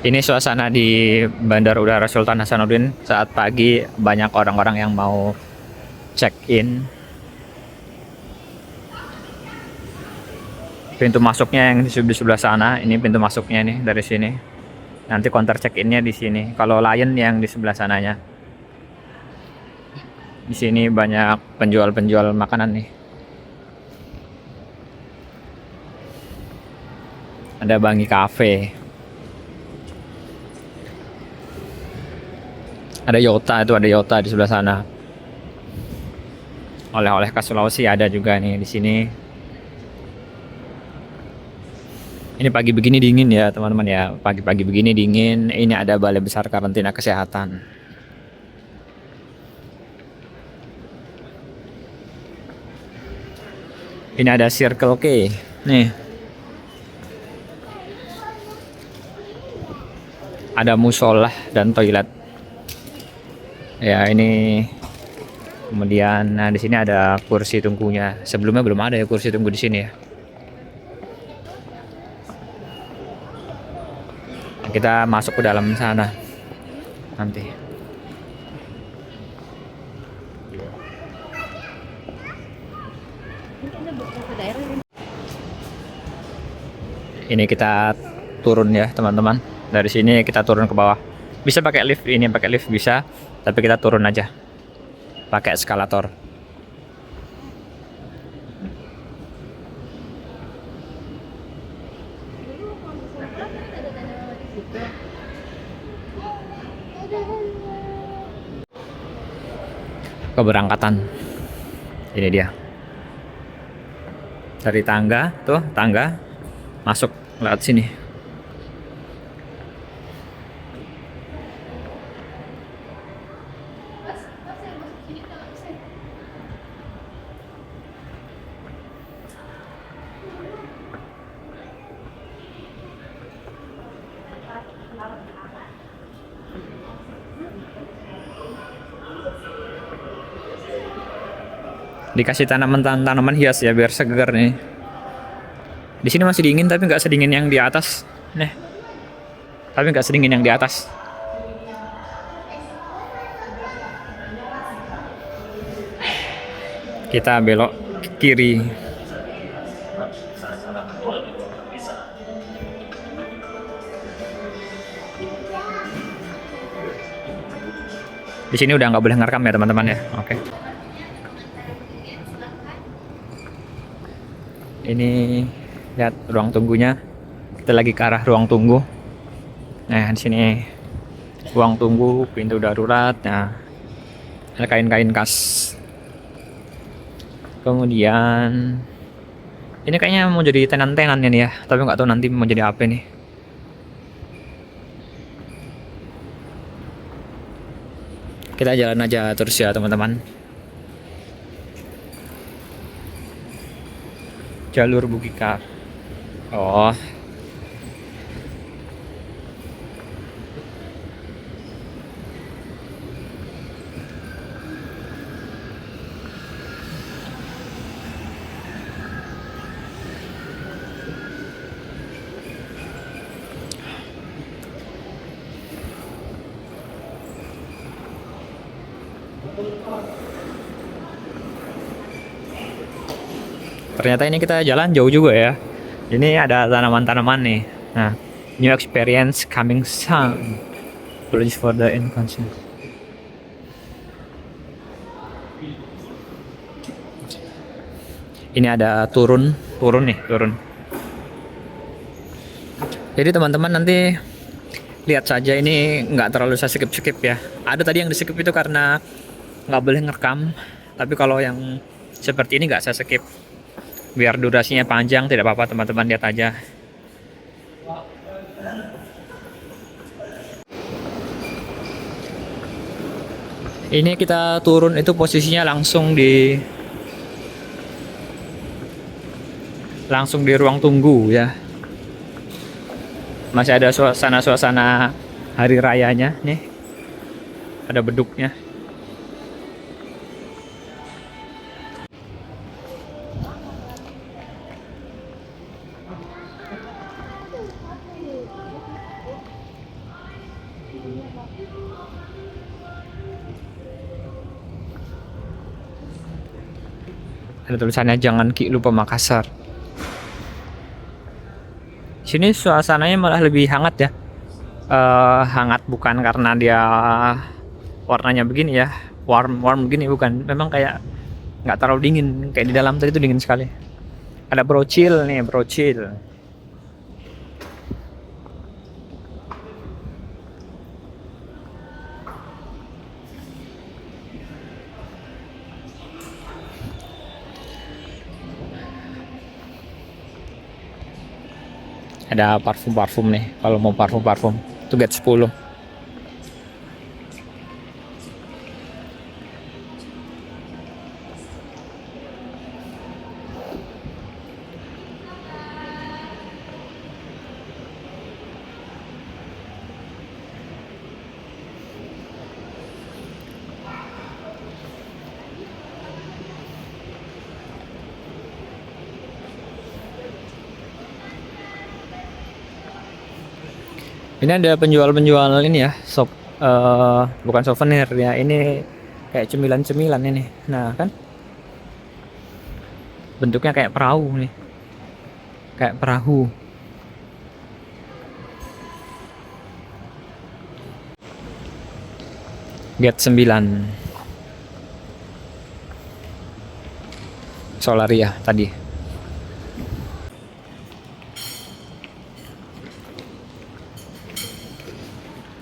Ini suasana di Bandara Udara Sultan Hasanuddin saat pagi, banyak orang-orang yang mau check-in. Pintu masuknya yang di sebelah sana, ini pintu masuknya nih dari sini. Nanti counter check-innya di sini. Kalau Lion yang di sebelah sananya. Di sini banyak penjual-penjual makanan nih. Ada Bangi Cafe. Ada Yota di sebelah sana. Oleh-oleh khas Sulawesi ada juga nih di sini. Ini pagi begini dingin ya teman-teman ya. Pagi-pagi begini dingin. Ini ada Balai Besar Karantina Kesehatan. Ini ada Circle K. Nih. Ada musola dan toilet. Ya ini. Kemudian nah di sini ada kursi tunggunya. Sebelumnya belum ada ya kursi tunggu di sini ya. Kita masuk ke dalam sana nanti. Ini kita turun ya teman-teman. Dari sini kita turun ke bawah. Bisa pakai lift, ini pakai lift bisa, tapi kita turun aja. Pakai eskalator. Keberangkatan. Ini dia. Dari tangga, tuh tangga masuk lewat sini. Dikasih tanaman hias ya biar segar nih. Di sini masih dingin tapi nggak sedingin yang di atas. Nih. Tapi nggak sedingin yang di atas. Kita belok ke kiri. Di sini udah nggak boleh ngerekam ya teman-teman ya. Oke. Ini lihat ruang tunggunya. Kita lagi ke arah ruang tunggu. Nah di sini ruang tunggu, pintu darurat. Nah ada kain-kain khas. Kemudian ini kayaknya mau jadi tenan-tenan ini ya, tapi nggak tahu nanti mau jadi apa nih. Kita jalan aja terus ya teman-teman. Jalur Bugikar. Oh. Ternyata ini kita jalan jauh juga ya. Ini ada tanaman-tanaman nih. Nah, new experience coming soon. Please for the inconscient. Ini ada turun nih, turun. Jadi teman-teman nanti lihat saja, ini nggak terlalu saya skip ya. Ada tadi yang di skip itu karena nggak boleh ngerekam. Tapi kalau yang seperti ini nggak saya skip. Biar durasinya panjang tidak apa-apa teman-teman, lihat aja. Ini kita turun itu posisinya langsung di ruang tunggu ya. Masih ada suasana hari rayanya nih. Ada beduknya. Ada tulisannya jangan Ki lupa Makassar. Sini suasananya malah lebih hangat ya. Hangat bukan karena dia warnanya begini ya, warm begini, bukan. Memang kayak nggak terlalu dingin, kayak di dalam tadi itu dingin sekali. Ada brocil nih, brocil. Ada parfum nih, kalau mau parfum itu get 10. Ini ada penjual-penjual ini ya, bukan souvenir ya, ini kayak cemilan-cemilan ini. Nah kan bentuknya kayak perahu nih, kayak perahu. Get 9 Solaria tadi.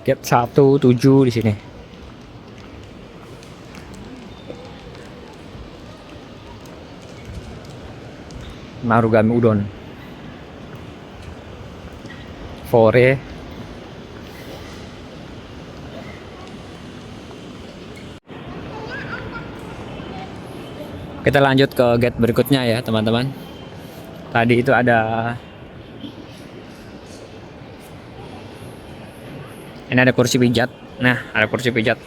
Get 17 di sini. Marugame udon. Fore. Kita lanjut ke gate berikutnya ya, teman-teman. Tadi itu ada ini ada kursi pijat. Nah, ada kursi pijat.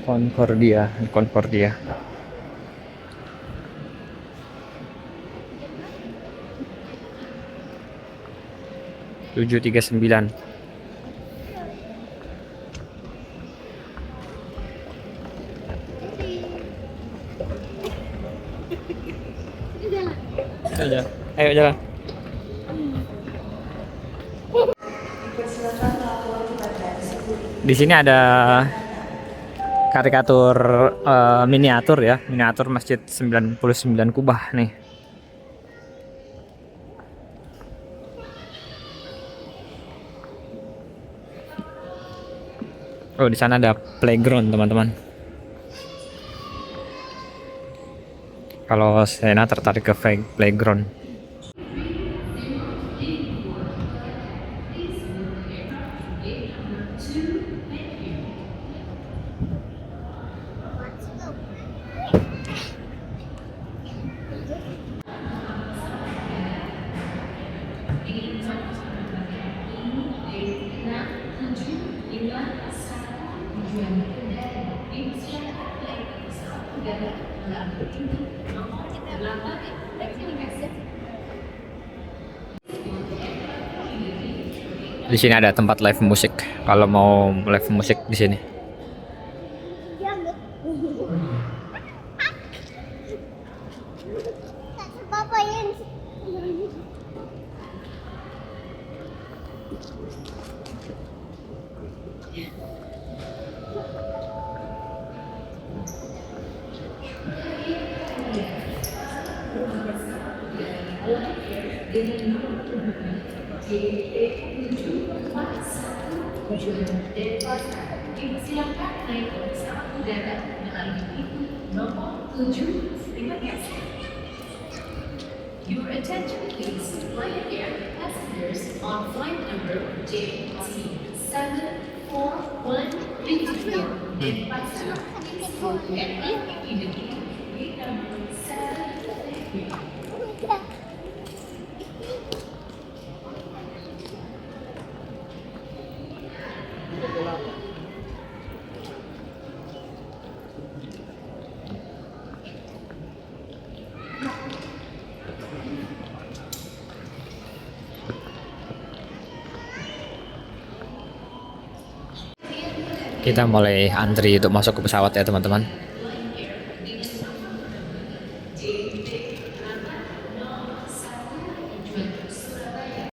Concordia. Tujuh tiga sembilan. Ayo jalan. Di sini ada karikatur miniatur ya, miniatur Masjid 99 Kubah nih. Oh, di sana ada playground, teman-teman. Kalau Sena tertarik ke playground. Di sini ada tempat live musik. Kalau mau live musik di sini. Silakan naik ke pesawat udara melalui pintu nomor 7. Terima kasih. Your attention please, Lion Air passengers on flight number JT74153 in Pakistan. And in the gate number 753. Kita mulai antri untuk masuk ke pesawat ya teman-teman.